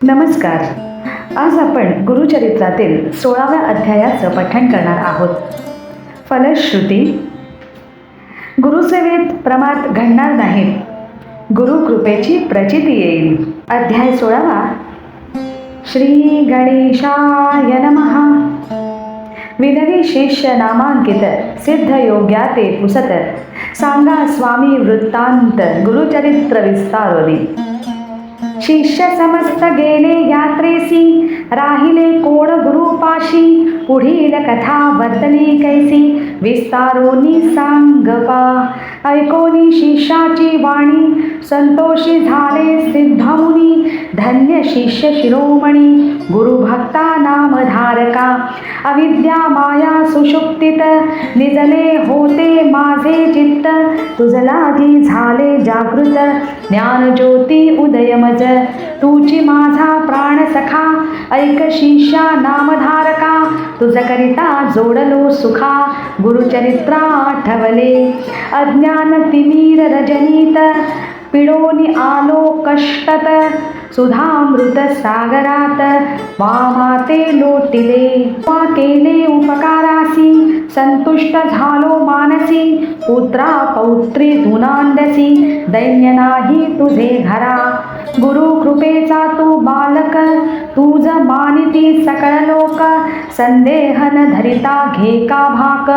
नमस्कार. आज आपण गुरुचरित्रातील 16व्या अध्यायाचं पठण करणार आहोत. फलश्रुती. गुरुसेवेत प्रमाद घडणार नाहीत. गुरुकृपेची प्रचिती येईल. अध्याय 16वा. श्री गणेशाय नमः. विनवी शिष्य नामांकित सिद्ध योग्या ते पुसत. सांगा स्वामी वृत्तांत गुरुचरित्र विस्तारोनी. शिष्य समस्त गेले यात्रेसी, राहिले कोण गुरुपाशी. पुढील कथा वर्तली कैसी, विस्तारोनी सांगपा. ऐकोनी शिष्याची वाणी, संतोषी झाले सिद्धमुनी. धन्य शिष्य शिरोमणी, गुरुभक्ता नामधारका. अविद्या माया सुषुप्तीत, निजले होते माझे चित्त. तुझलागी झाले जागृत, ज्ञानज्योती उदयमज. तुझी माझा प्राण सखा, ऐक शिष्या नामधारका. तुझ करिता जोडलो सुखा, गुरुचरित्रा आठवले. अज्ञान तिमीर रजनीत, पिडोनी आलो कष्टत. सुधामृत सागरात, वामाते लोटिले. वा केले उपकारासी, संतुष्ट झालो मानसी. पुत्रा पौत्री धुनांदसी, दैन्य नाही तुझे घरा. गुरु कृपेचा तू बालक, तुझ मानिती सकळ लोक. संदेहन धरिता घे का भाक,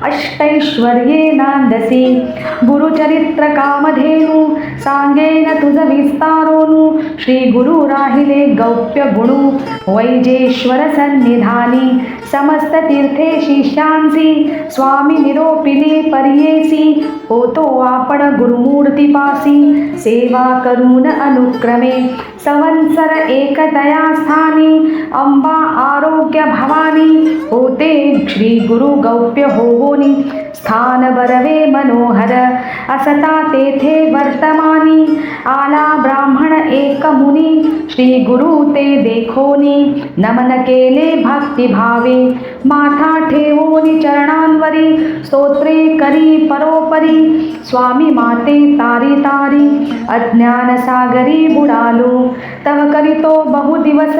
अष्टैश्वर्ये नांदसी. गुरुचरित्र कामधेनु, सांगेन तुझ विस्तारोनु. श्री गुरु राहिले गौप्य गुणू, वैजेश्वर सन्निधानी. समस्त तीर्थे शिष्यांसी, स्वामी निरोपिले पर्येसी. होतो आपण गुरुमूर्तीपासी, सेवा करून अनुक्रमे. संवत्सर एकतया स्थानी, अंबा आरोग्य भवानी. होते श्री गुरु गौप्य होवोनी, स्थान बरवे मनोहर. असता तेथे वर्तमानी, आला ब्राह्मण एक मुनी. श्री गुरु ते देखोनी, नमन केले भक्तिभावे. माथा ठेवोनी चरणांवरी, स्तोत्रे करी परोपरी. स्वामी माते तारी तारी, अज्ञान सागरी बुडालो. तव करितो बहुदिवस,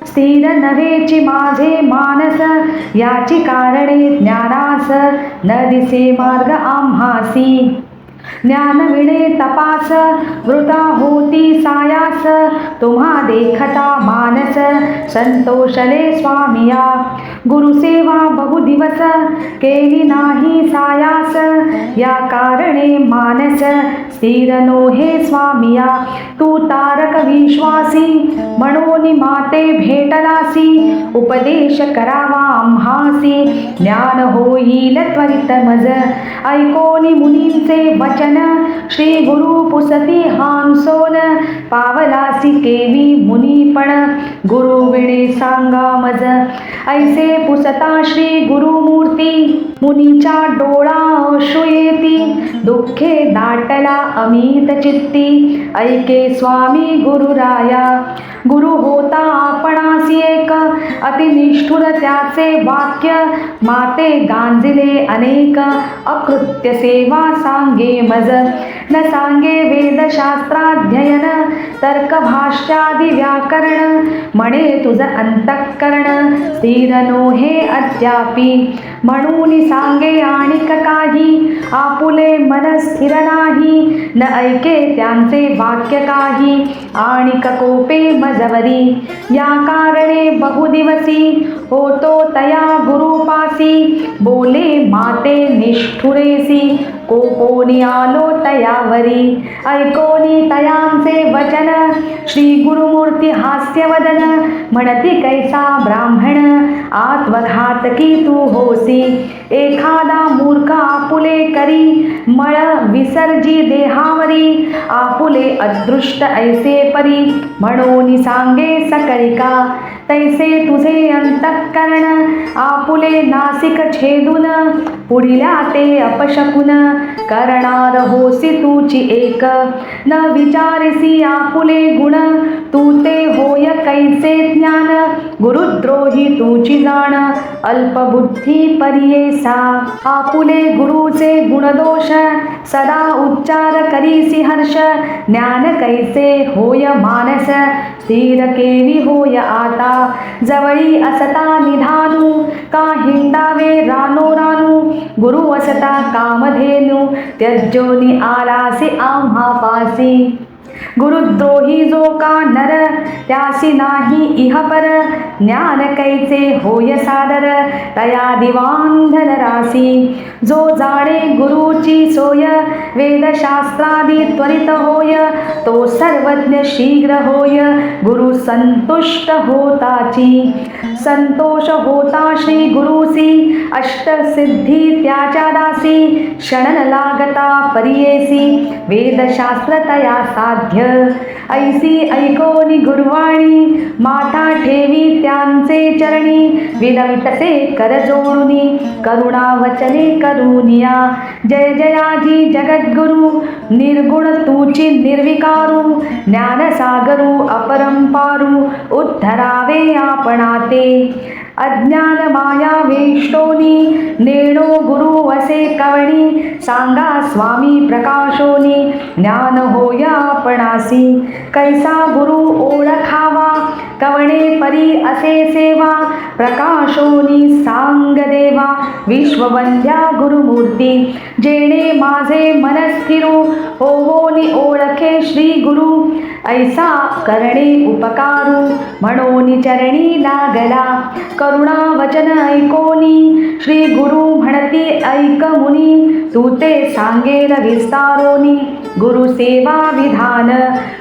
स्थिर नव्हेची माझे मानस. याची कारणे ज्ञानास, न दिसे मार्ग आम्हासी. ज्ञान विणे तपास, वृथा होती सायास. तुम्हा देखता मानस, संतोषले स्वामिया. गुरुसेवा बहुदिवस, केली नाही सायास. या कारणे मानस, स्थिर नोहे स्वामिया. तू तारक विश्वासी, म्हणून माते भेटलासी. उपदेश करावा आम्हासी, ज्ञान होईल त्वरित मज. ऐकोनी मुनींचे वचन, श्री गुरु पुसती हांसोन. पावलासी केवी मुनीपण, गुरु विणे सांगा मज. ऐसे पुसता श्री गुरुमूर्ती, मुनीच्या डोळा अश्रू येती. दुःखे दाटला अमित चित्ती, ऐके स्वामी गुरुराया. गुरु होता आपणासी एक, अति निष्ठुर त्याचे वाक्य. माते गांजिले अनेक, अकृत्य सेवा सांगे मज. न सांगे वेदशास्त्राध्ययन, तर्क भाष्यादी व्याकरण. म्हणे तुझ अंतःकरण, स्थिर नोहे अद्यापि. म्हणून सांगे आणिक काही, आपुले मन स्थिर नाही. न ऐके त्यांचे वाक्य काही, आणिक कोपे मजवरी. या कारणे बहुदिवसी, होतो तया गुरुपासी. बोले माते निष्ठुरेसी, कोपोनी आलो तयावरी. ऐकोनी तयांचे वचन, श्री गुरुमूर्ती हास्यवदन. म्हणती कैसा ब्राह्मण, आत्मघातकी तू होसी. एखादा मूर्ख आपुले करी, मळ विसर्जी देहावरी. आपुले अदृष्ट ऐसे परी, म्हणून सांगे सकळिका. तैसे तुझे अंतःकरण, आपुले नासिक छेदून. पुढिल्या ते अपशकुन, करणार होसी तुची एक. न विचारिसी आपुले गुण, तू ते होय कैसे ज्ञान. गुरुद्रोही तुची जाण अल्पबुद्धी परियेसा आपुले गुरुचे गुणदोष सदा उच्चार करीसी हर्ष ज्ञान कैसे होय मानस स्थिर केवी होय आता जवळी असता निधानू का हिंडावे रानो रानू गुरु असता कामधेनू त्यज्योनी आलासी आम्हा पासी गुरुद्रोही जो का नर त्यासी नाही इहपर ज्ञान कैचे होय सादर तया दिवांधन रासी जो जाणे गुरुची सोय वेदशास्त्रादी त्वरित होय तो सर्वज्ञ शीघ्र होय गुरु संतुष्ट होताची संतोष होता श्री गुरुसी अष्टसिद्धी त्याच्या दासी क्षणन लागता परियेसी वेदशास्त्र तया साध्य ऐसी ऐकोनी गुरुवाणी माथा ठेवी त्यांचे चरणी विनवितसे कर जोडुनी करुणा वचने करुनिया जय जयाजी जगद्गुरु निर्गुण तुची निर्विकारू ज्ञानसागरू अपरंपारू उद्धरावे आपणाते अज्ञान माया वेष्टोनी नेणो गुरु वसे कवणी सांगा स्वामी प्रकाशोनी ज्ञान होय आपणासी कैसा गुरु ओळखावा कवणे परी असे सेवा प्रकाशोनी सांग देवा विश्ववंद्या गुरुमूर्ती जेणे माझे मन स्थिरू होवोनी ओळखे श्री गुरु ऐसा करणे उपकारू म्हणोनी चरणी लागला करुणा वचन ऐकोनी श्री गुरु म्हणती ऐक मुनी तू ते सांगेल विस्तारोनी गुरु सेवा विधान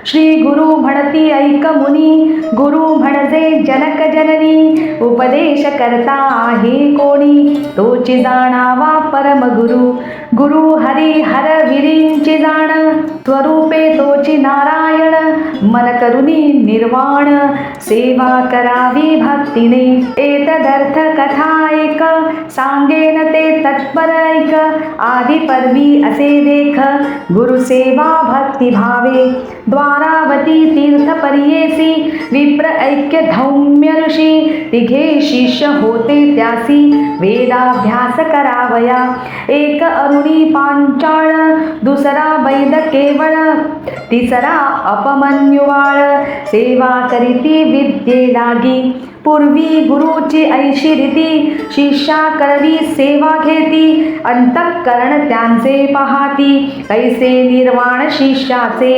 श्री गुरु म्हणती ऐक मुनी गुरु म्हणजे जनक जननी उपदेश करता आहे कोणी तोची जाणावा परम गुरु गुरु हरी हर विरींची जाण स्वरूपे तोची नारायण मन करुनी निर्वाण सेवा करावी भक्तीने एतदर्थ कथा ऐक सांगेन ते तत्पर ऐक आदि पर्वी असे देख गुरु सेवा भक्ती भावे द्वारावती तीर्थ परियेसी विप्र ऐक्य धौम्य ऋषी तिघे शिष्य होते त्यासी वेदाभ्यास करावया एक अरुणी पांचाळ दुसरा वैद केवळ तिसरा अपमन्युवाळ सेवा करीती विद्ये लागी पूर्वी गुरुची ऐशी रीती शिष्या करवी सेवा घेती अंतःकरण त्यांचे पाहाती कैसे निर्वाण शिष्याचे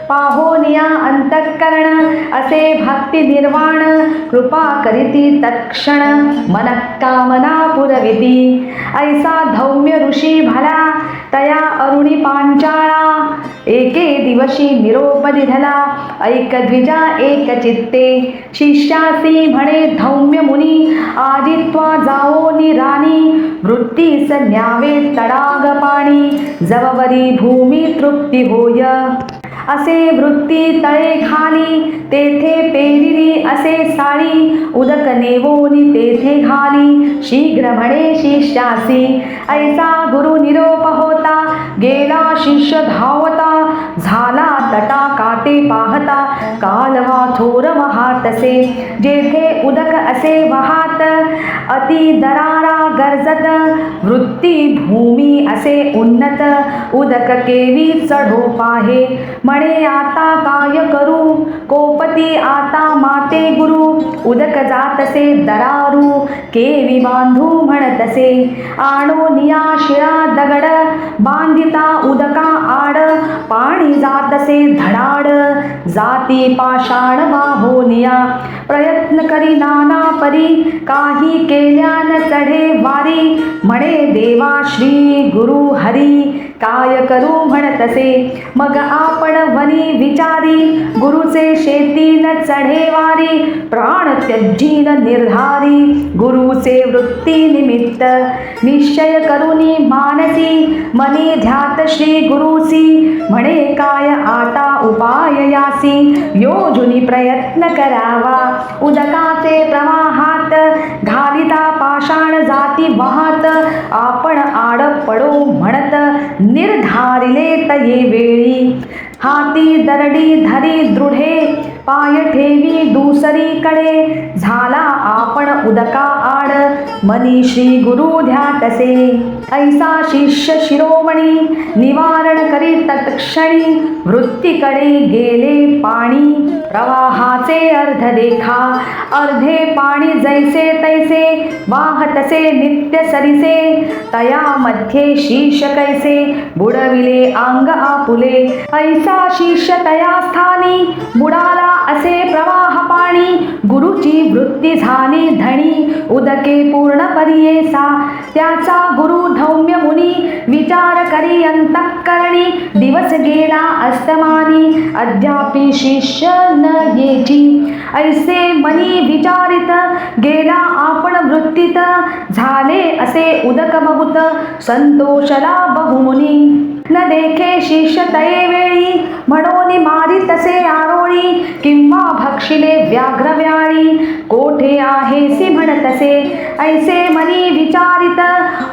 पाहोनिया अंतःकरण असे भक्ती निर्वाण कृपा करीती तत्क्षण मनःकामना पुरविती ऐसा धौम्य ऋषी भला तया अरुणी पांचाळा एके दिवशी निरोप दिधला ऐक द्विजा एक चित्ते शिष्यासी म्हणे धौम्य मुनी आदित्वा जाओनी राणी वृत्तीस न्यावे तडाग पाणी जववरी भूमी तृप्ती होय असे वृत्ती तळे खाली तेथे पेरिली असे साळी उदक नेवोनी तेथे घाली शीघ्र म्हणे शिष्यासी ऐसा गुरु निरोप होता गेला शिष्य धावता झाला तटा काटे पाहता कालवा थोर वाहातसे जेथे उदक असे वाहात अति दरारा गरजत वृत्ती भूमी असे उन्नत उदक केवी चढो पाहे म्हणे आता काय करू कोपती आता माते गुरु उदक जातसे दरारू केवी बांधू म्हणतसे आणो निया शिळा दगड बांधिता उदका आड पाणी जातसे धडाड जाती पाषाण वाहोनिया प्रयत्न करी नाना परी काही केल्यान चढे वारी म्हणे देवा श्री गुरु हरी काय करू म्हणतसे मग आपण वनी विचारी गुरुचे शेतीन चढे वारी प्राण त्यजीन निर्धारी गुरुचे वृत्ती निमित्त निश्चय करुनी मानसी मनी ध्यात श्री गुरुसी म्हणे काय आता उपाय यासी योजुनी प्रयत्न करावा उदकाचे प्रवाहात घालिता पाषाण जाती वाहत आपण आड पडो म्हणत निर्धारिले तये वेळी हाती दरडी धरी दृढे पाय ठेवी दुसरीकडे झाला आपण उदका आड मनी श्री गुरु ध्यातसे ऐसा शिष्य शिरोमणी निवारण करी तत्क्षणी वृत्तीकडे गेले पाणी प्रवाहाचे अर्ध देखा अर्धे पाणी जैसे तैसे वाहतसे नित्य सरिसे तया मध्ये शीश कैसे बुडविले अंग आपुले ऐसा शिष्य तया स्थानी बुडाला असे प्रवाह पाणी गुरुची वृत्ती झाली धणी उदके पूर्ण परियेसा त्याचा गुरु धौम्य मुनी विचार करी अंतःकरणी दिवस गेला अस्तमानी अद्यापि शिष्य न येची ऐसे मनी विचारित गेला आपण वृत्तीत झाले असे उदक बहुत संतोषला बहुमुनी न देखे शिष्य तये वेळी म्हणून मारी तसे आरोळी किंवा भक्षिले व्याघ्र व्याळी कोठे आहेसी म्हणतसे ऐसे मनी विचारित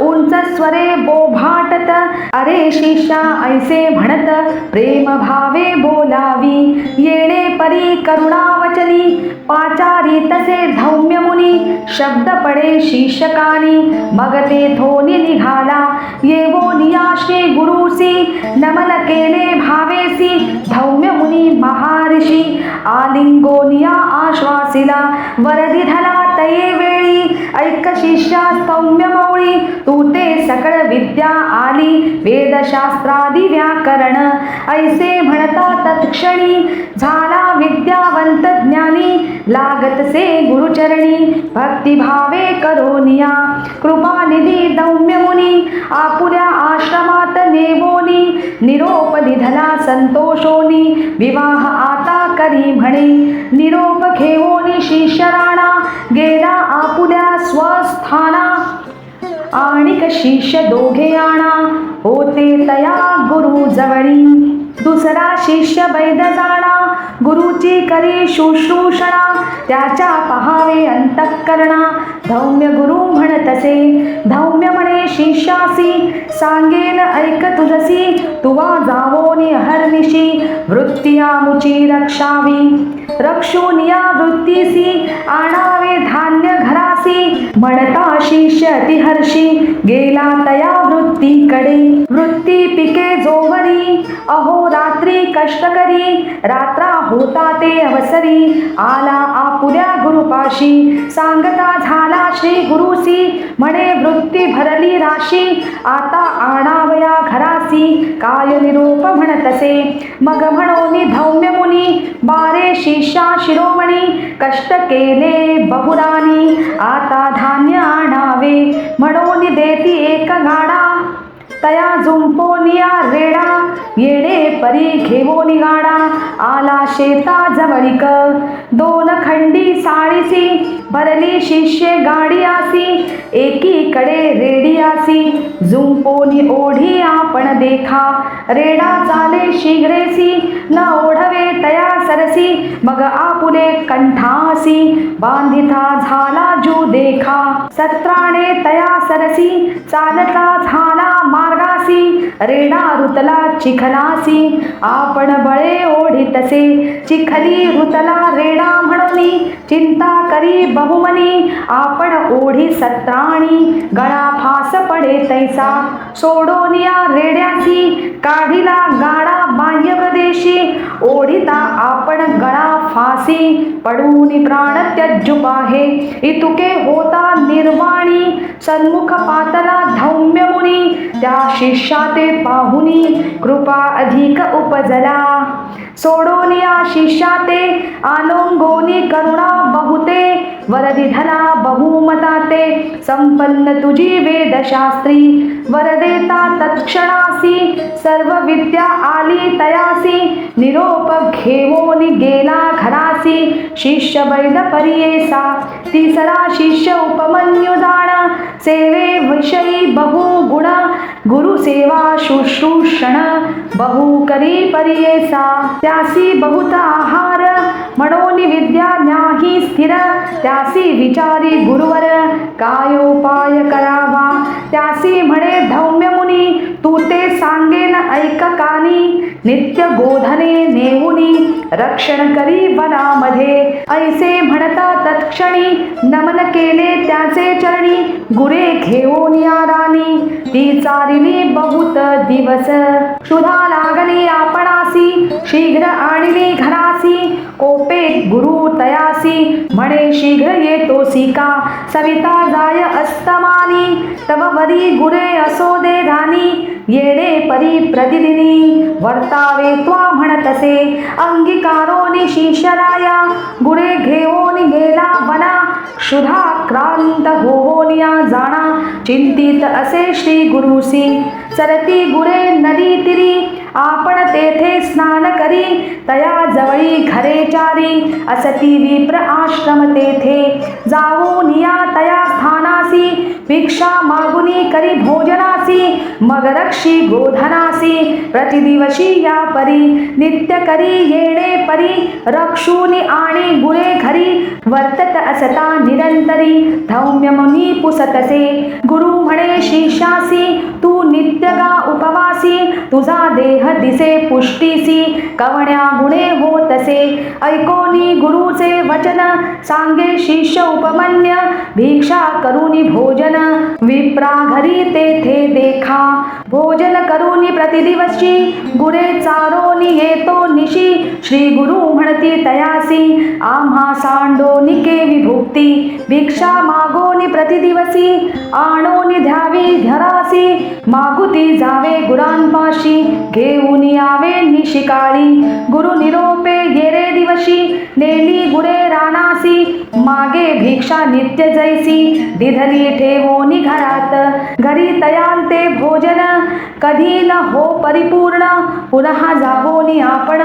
उंच स्वरे बोभाटत अरे शिष्या ऐसे म्हणत प्रेम भावे बोलावी येणे परी करुणा वचनी पाचारी तसे धौम्य मुनी शब्द पडे शिष्यकानी मग ते थोनी निघाला येवो निया श्री गुरुसी नमन केले भावेसी धौम्य मुनी महाऋषी आलिंगोनिया आश्वासिला वरदी धला तये वेळी ऐक शिष्या सौम्य मौळी तू ते सकळ विद्या आली वेदशास्त्रादी व्याकरण ऐसे म्हणता तत्क्षणी झाला विद्यावंत ज्ञानी लागतसे गुरुचरणी भक्तिभावे करोनिया कृपानिधी धौम्य मुनी आपुल्या आश्रमात नेवोनी निरोप दिधला संतोषोनी विवाह आता करी म्हणे निरोप घेवोनी शिष्य राणा गेला आपुल्या स्वस्थाना आणिक शिष्य दोघे आणा होते तया गुरु जवळी दुसरा शिष्य वैद जाणा गुरुची करी शुश्रूषणा त्याच्या पहावे अंतःकरणा धौम्य गुरु म्हणतसे धौम्य म्हणे शिष्यासी सांगेन ऐक तुझसी तुवा जावोनी अहर्निशी वृत्तिया मुची रक्षावी रक्षोनिया वृत्तीसी आणावे धान्य घरासी म्हणता शिष्य अतिहर्षी गेला तया वृत्तीकडे वृत्ती पिके जोवरी अहो रात्री कष्ट करी रात्रा होता ते अवसरी आला आपुल्या गुरुपाशी सांगता झाला श्री गुरुसी म्हणे वृत्ती भरली राशी आता आणावया घरासी काय निरोप म्हणतसे मग म्हणोनी धौम्य मुनी बारे शिष्या शिरोमणी कष्ट केले बहुरानी आता धान्य आणावे म्हणोनी देती एक गाडा तया जुंपोनिया रेडा येणे परी घेवोनी गाडा आला शेता जवळीक दोन खंडी साळीसी भरली शिष्ये गाडी आसी एकीकडे रेडी आसी जुंपोनी ओढी आपण देखा रेडा चाले शीघ्रेसी न ओढवे तया सरसी मग आपुले कंठासी बांधिता झाला जू देखा सत्राणे तया सरसी चालता झाला मार्गासी रेडा रुतला चिखलासी आपण बळे ओढितसे चिखली रुतला रेडा म्हणूनी चिंता करी बहुमनी आपण ओढी सत्राणी गळा फास पडे तैसा सोडोनिया रेड्यासी काढिला गाडा बाह्य प्रदेशी ओढिता आपण गळा फासी पडूनी प्राण त्यज्जुपाहे इतुके होता निर्वाणी सन्मुख पातला धौम्य मुनी त्या शिष्या ते पाहुनी कृपा अधिक उपजला सोडोनिया शिष्या ते आलोंगोनी करुणा बहुते वरदिधला बहुमता ते संपन्न तुझी वेदशास्त्री वरदेता तत्क्षणासी सर्व विद्या आली तयासी निरोप घेवोनी गेला घरासी शिष्य वैद परियेसा तिसरा शिष्य उपमन्यु जाण सेवे विषयी बहुगुण गुरुसेवा शुश्रूषण बहु करी परियेसा त्यासी बहुत आहार म्हणोनी विद्या न्याही स्थिर त्यासी विचारी गुरुवर काय उपाय करावा त्यासी म्हणे धौम्य मुनी तू ते सांगेन ऐक कानी नित्य गोधने नेहुनी रक्षण करी वनामध्ये ऐसे म्हणता तत्क्षणी नमन केले त्याचे चरणी गुरे घेऊन या राणी ती चारिली बहुत दिवस क्षुधा लागली आपणासी शीघ्र आणली घरासी कोपे गुरु तयासी म्हणे शीघ्र येतोसी का सविता जाय अस्तमानी तव वरी गुरे असो दे धानी येणे परी प्रतिदिनी वर्तावे त्वा म्हणतसे अंगीकारोनी शिष्यराया गुरे घेऊन गेला वना क्षुधा क्रांत होनिया जाणा चिंतित असे श्री गुरुसी सरती गुरे नदी तिरी आपण तेथे स्नान करी तया जवळी घरे चारी असती विप्र आश्रम तेथे जाऊन या तया स्थानासी भिक्षा मागुनी करी भोजनासी मग रक्षी गोधनासी प्रतिदिवशी या परी नित्य करी येणे परी रक्षुनी आणि गुरे घरी वर्तत असता निरंतरी धौम्य मुनी पुसतसे गुरु म्हणे शिष्यासी तू नित्य गा उपवासी तुझा देह दिसे पुष्टीसी कवण्या गुणे होतसे ऐकोनी गुरुचे वचन सांगे शिष्य उपमन्य भिक्षा करुनी भोजन विप्रा घरी तेथे देखा भोजन करुनी प्रतिदिवशी गुरे चारोनी येतो निशी श्री गुरु म्हणती तयासी आम्हा सांडोनिके विभुक्ती भिक्षा मागोनी प्रतिदिवसी आणोनी द्यावी घरासी मागुती जावे गुरांपाशी घेऊन यावे निशिकाळी गुरु निरोपे येरे दिवशी नेली गुरे रानासी मागे भिक्षा नित्य जैसी दिधली ठेवोनी घरात घरी तयांते भोजन कधी न हो परिपूर्ण पुन्हा जावोनी आपण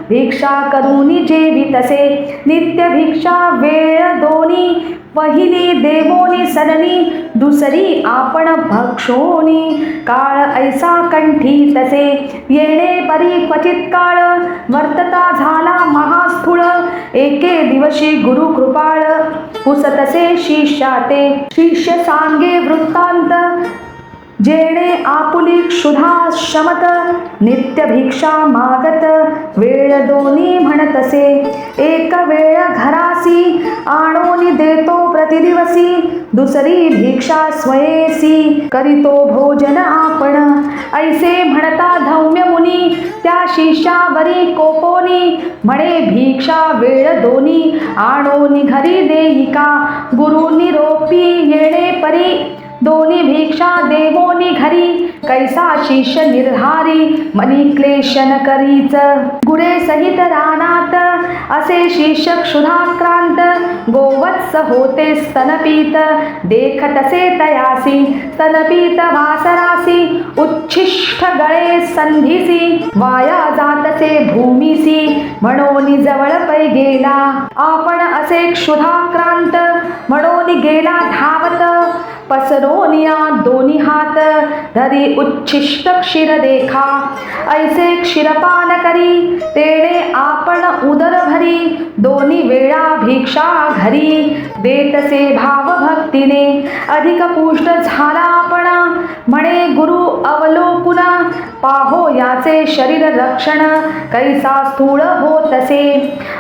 भिक्षा करूनी जेवितसे नित्य भिक्षा वेळ दोनी पहिली देवोनी सदनी दुसरी आपण भक्षोनी काळ ऐसा कंठी तसे येणे परी क्वचित काळ वर्तता झाला महास्थूळ एके दिवशी गुरु कृपाळ पुसतसे शिष्याते शिष्य सांगे वृत्तांत जेणे आपुली क्षुधा शमत नित्य भिक्षा मागत वेळ दोन्ही म्हणतसे एक वेळ घरासी आणोनी देतो प्रतिदिवसी दुसरी भिक्षा स्वयेसी करीतो भोजन आपण ऐसे म्हणता धौम्य मुनी त्या शिष्यावरी कोपोनी म्हणे भिक्षा वेळ दोन्ही आणोनी घरी देईका गुरु निरोपी येणे परी दोन्ही भिक्षा देवोनी घरी कैसा शिष्य निर्धारी मनी क्लेशन करीच गुरे सहित रानात असे शिष्य क्षुधाक्रांत गोवत्स होते स्तनपीत देखतसे तयासी स्तनपीत वासरासी उच्छिष्ट गळे संधीसी वाया जातसे भूमीसी म्हणोनी जवळ पै गेला आपण असे क्षुधाक्रांत म्हणोनी गेला धावत पसरोनिया दोन्ही हात धरी उच्छिष्ट क्षीर देखा ऐसे क्षीरपान करी तेणे आपण उदर भरी दोन्ही वेळा भिक्षा घरी देतसे भाव भक्तीने अधिक पुष्ट झाला आपण म्हणे गुरु अवलोकुन पाहो याचे शरीर रक्षण कैसा स्थूळ होतसे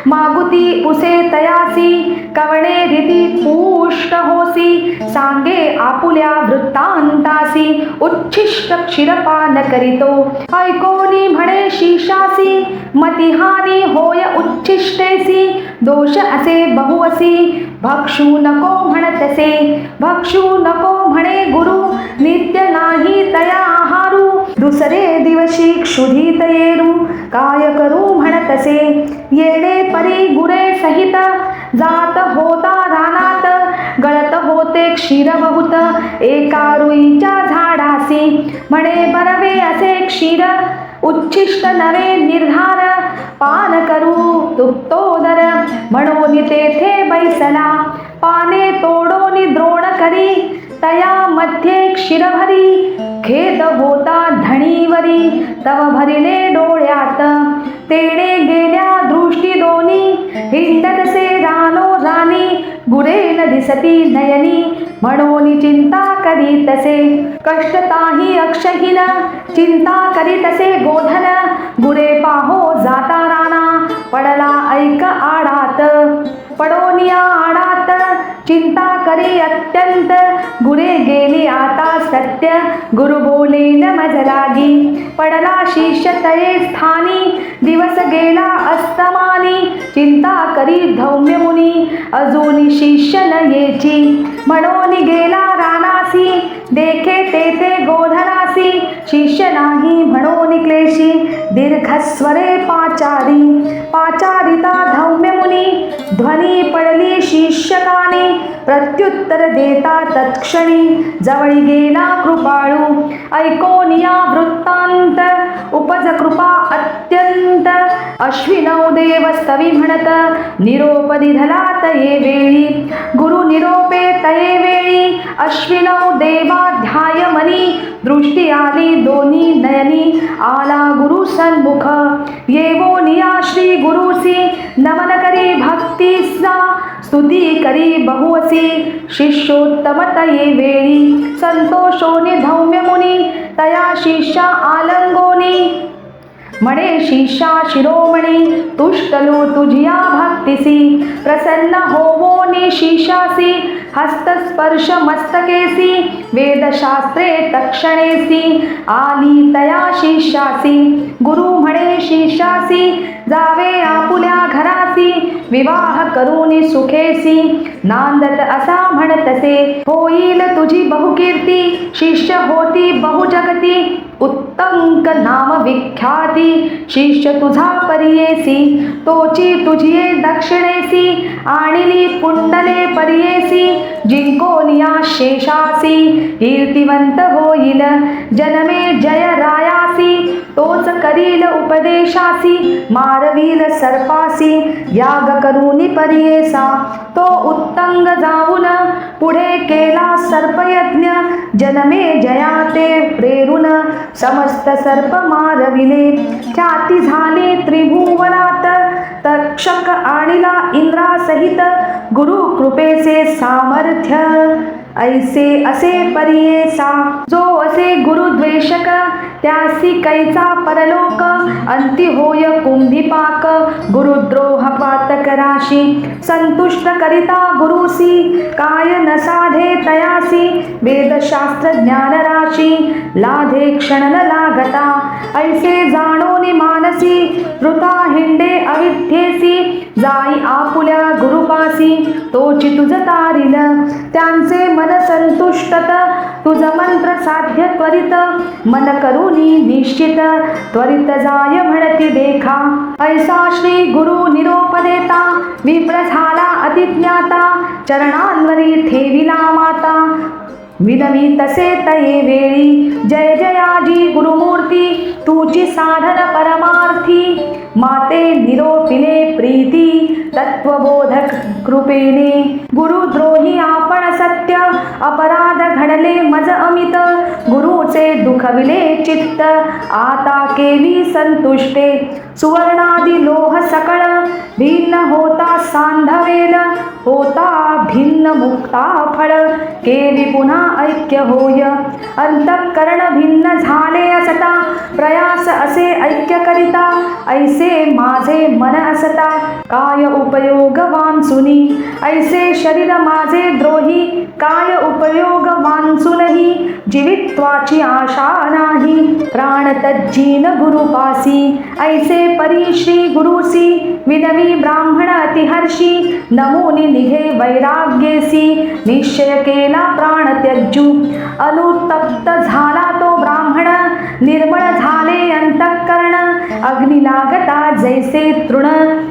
मागुती उसे तयासी कवणे रीती पुष्ट होसी सांगे आपुल्या वृत्तांतासी उच्छिष्ट क्षीरपान करीतो ऐकोनी म्हणे शिष्यासी मतिहानी होय उच्छिष्टेसी दोष असे बहुअसी भक्षू नको म्हणतसे भक्षू नको म्हणे गुरु नित्य नाही तया आहारू दुसरे दिवशी क्षुधित येरू काय करू म्हणतसे येणे परी गुरे सहित जात होता रानात गळत होते क्षीर बहुत एका रुईच्या झाडासी म्हणे बरवे असे क्षीर उच्छिष्ट नवे निर्धार पान करू तुप्तोदर म्हणून तेथे बैसला पाने तोडोनी द्रोण करी तया मध्ये क्षीर भरी खेद होता धणीवरी तव भरिले डोळ्यात तेणे गेल्या दृष्टी दोनी हिंडतसे रानो राणी गुरे न दिसती नयनी म्हणून चिंता करीतसे कष्टताही अक्षहीन चिंता करीतसे गोधन गुरे पाहो जाता राना पडला ऐक आडात पडोनिया आडात चिंता करी अत्यंत गुरे गेली आता सत्य गुरु बोले न मज लागी पडला शिष्य तये स्थानी दिवस गेला अस्तमानी चिंता करी धौम्य मुनी अजूनी शिष्य न येची म्हणून गेला रानासी देखे तेथे गोधनासी शिष्य नाही म्हणून क्लेशी दीर्घस्वरे पाचारिता धौम्य मुनी ध्वनी पडली शिष्यकानी प्रत्युत्तर देता तत्क्षणी जवळी गेला कृपाळू ऐकोनिया वृत्तांत उपज कृपा अत्यंत अश्विनौ देवस्तवी म्हणत निरोप दिधला तये वेळी गुरु निरोपे तये वेळी अश्विनौ देवाध्याय मनी दृष्टी आली दोन्ही नयनी आला गुरु सन्मुख येवोनिया श्री गुरुसी नमन करी भक्तीसा स्तुती करी बहुअसी शिष्योत्तम तये वेळी संतोषोनी धौम्य मुनी तया शिष्या आलंगोनी म्हणे शिष्या शिरोमणी तुष्टलो तुझिया भक्तिसी प्रसन्न होवोनी शिष्यासी हस्तस्पर्श मस्तकेसी वेदशास्त्रे तक्षणेसी आली तया शिष्यासी गुरु म्हणे शिष्यासी जावे आपुल्या घरासी विवाह करून सुखेसी नांदत असा म्हणतसे होईल तुझी बहुकीर्ती शिष्य होती बहुजगती उत्तंक नाम विख्याती शिष्य तुझा परियेसी तोची तुझिये दक्षिणेसी आणिली कुंडले परियेसी जिंकोनिया शेषासी कीर्तिवंत होईल जनमे जय रायासी तोच करील उपदेशासी मारवील सर्पासी याग करूनी परियेसा तो उत्तंग जाऊन पुढे केला सर्पयज्ञ जनमे जयाते प्रेरून समस्त सर्प मारविले ख्याती झाली त्रिभुवनात तक्षक आणिला इंद्रासहित गुरु कृपेचे सामर्थ्य ऐसे असे परियेसा जो असे गुरुद्वेषक त्यासी कैचा परलोक अंती होय कुंभिपाक गुरुद्रोह पातक राशी संतुष्ट करिता गुरुसी काय न साधे तयासी वेदशास्त्र ज्ञान राशी लाधे क्षण न लागता ऐसे जाणोनी मानसी वृथा हिंडे अविद्येसी जाई आपुल्या गुरुपासी तोची तुझ तारिल त्यांचे मन संतुष्टत तुझ मंत्र साध्य त्वरित मन करुनी निश्चित त्वरित जाय म्हणती देखा ऐसा श्री गुरु निरोप देता विप्र झाला अतिज्ञाता चरणांवरी ठेविला माता विनवी तसे तये वेळी जय जयाजी गुरुमूर्ती तुझी साधन परमार्थी माते निरोपिले प्रीती तत्वबोधक कृपेने गुरुद्रोही आपण सत्य अपराध घडले मज अमित गुरुचे दुखविले चित्त आता केली संतुष्टे सुवर्णादी लोह सकळ भिन्न होता सांधवेल होता भिन्न मुक्ता फळ केली पुन्हा ऐक्य होय अंतःकरण भिन्न झाले असता प्रयास असे ऐक्य करिता ऐसे माझे मन असता काय उपयोग वांचुनी ऐसे शरीर माझे द्रोही काय उपयोग वांचुनही जीवित्वाची आशा नाही प्राण तज्जीन गुरुपासी ऐसे परी श्री गुरुसी विनवी ब्राह्मण अतिहर्षी नमोनी निघे वैराग्येसी निश्चय केला प्राण त्यजू अनुतप्त झाला तो ब्राह्मण निर्मळ झाले अंतःकरण अग्नी लागता जैसे तृण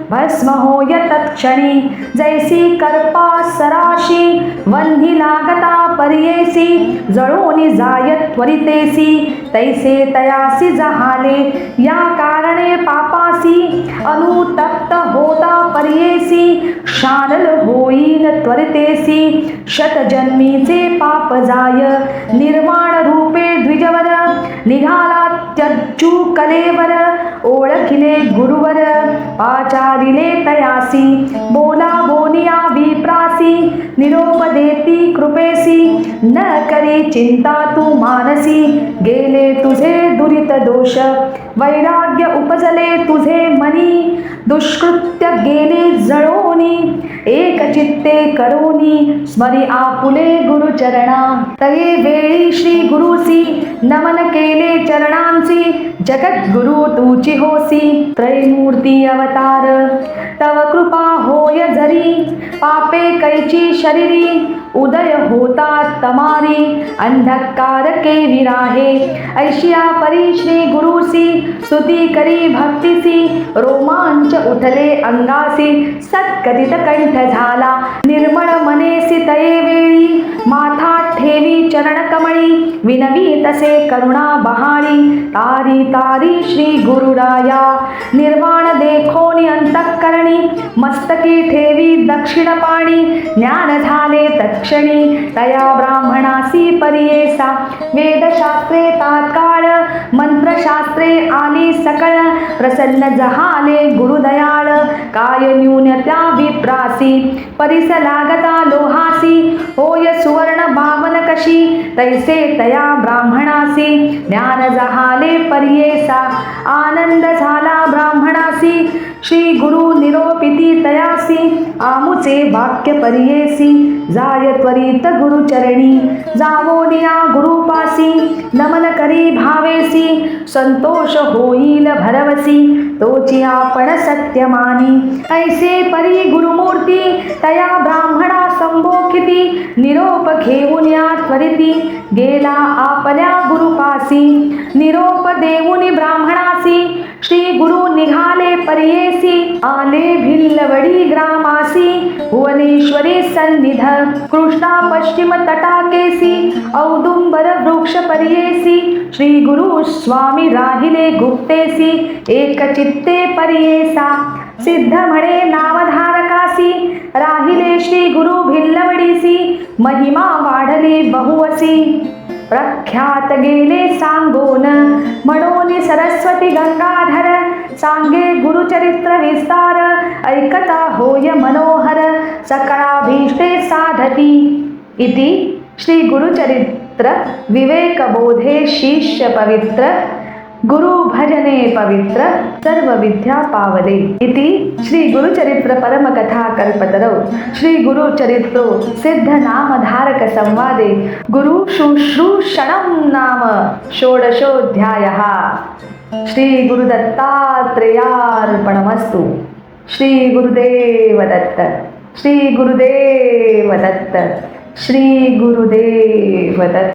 भस्म होय तत्क्षणी जैसी कर्पा सराशी वन्ही लागता पर्येसी जळोनी जायत त्वरितेसी तैसे तयासी जहाले या कारणे पापासी अनुतप्त होता पर्येसी शानल होईन त्वरितेसी शतजन्मीचे पाप जाय निर्वाण रूपे द्विजवर निघाला त्यजू कलेवर ओळखिले गुरुवर पाचारिले तयासी बोला बोनिया विप्रासी निरोप देती कृपेसी न करी चिंता तू मानसी गेले तुझे दुरित दोष वैराग्य उपजले तुझे मनी दुष्कृत्य गेले जळोनी एक चित्ते करोनी स्मरी आपुले गुरुचरणा तये वेळी श्री गुरुसी नमन केले चरणांसी जगद्गुरु तूची होसी त्रैमूर्ती अवतार तव कृपा होय जरी पापे कैची शरीरी उदय होता तमारी अंधकार के विराहे ऐशिया परी श्री गुरुसी स्तुती करी भक्तीसी रोमांच उठले अंगासी सत्कथित कंठ झाला निर्मळ मनेसी तये वेळी माथा ठेवी चरण कमळी विनवी तसे करुणा बहाळी तारी तारी श्री गुरुराया निर्वाण देखोनी अंतःकरणी मस्तकी ठेवी दक्षिण पाणी ज्ञान झाले तत्क्षणी तया ब्राह्मणासी परियेसा वेदशास्त्रे तात्काळ मंत्रशास्त्रे आली सकळ प्रसन्न जहाले गुरुदयाळ काय न्यूनत्या विप्रासी परिस लागता लोहासी होय सुवर्ण बावन कशी तैसे तया ब्राह्मणासी ज्ञान जहाले परियेसा आनंद झाला ब्राह्मणासी श्री गुरु निरोपिती तयासी आमुचे वाक्य परियेसी जाय त्वरित गुरुचरणी जावोनिया गुरुपासी नमन करी भावेसी संतोष होईल भरवसी तोची आपण सत्यमानी ऐसे परी गुरुमूर्ती तया ब्राह्मणा संभोखिती निरोप घेऊन या त्वरिती गेला आपल्या गुरुपासी निरोप देऊनी ब्राह्मणासी श्री गुरु निघाले परियेसी आले भिल्लवडी ग्रामासी भुवनेश्वरी सन्निध कृष्णा पश्चिम तटाकेसी औदुंबर वृक्ष परियेसी श्री गुरु स्वामी राहिले गुप्तेसी एक चित्ते परियेसा सिद्ध म्हणे नामधारकासी राहिले श्री गुरु भिल्लवडीसी महिमा वाढली बहुवसी प्रख्यात गेले सांगोन म्हणून सरस्वती गंगाधर सांगे गुरुचरित्र विस्तार ऐकता होय मनोहर सकळाभीष्टे साधती इति श्री गुरुचरित्र विवेकबोधे शिष्य पवित्र गुरु भजने पवित्र सर्व विद्या पावले इति श्री गुरुचरित्र परमकथा कल्पतरौ श्री गुरुचरित्रो सिद्ध नामधारक संवादे गुरु शुश्रूषणं नाम षोडशोऽध्यायः श्री गुरुदत्तात्रेयार्पणमस्तु श्री गुरुदेव दत्त श्री गुरुदेव दत्त श्री गुरुदेव दत्त।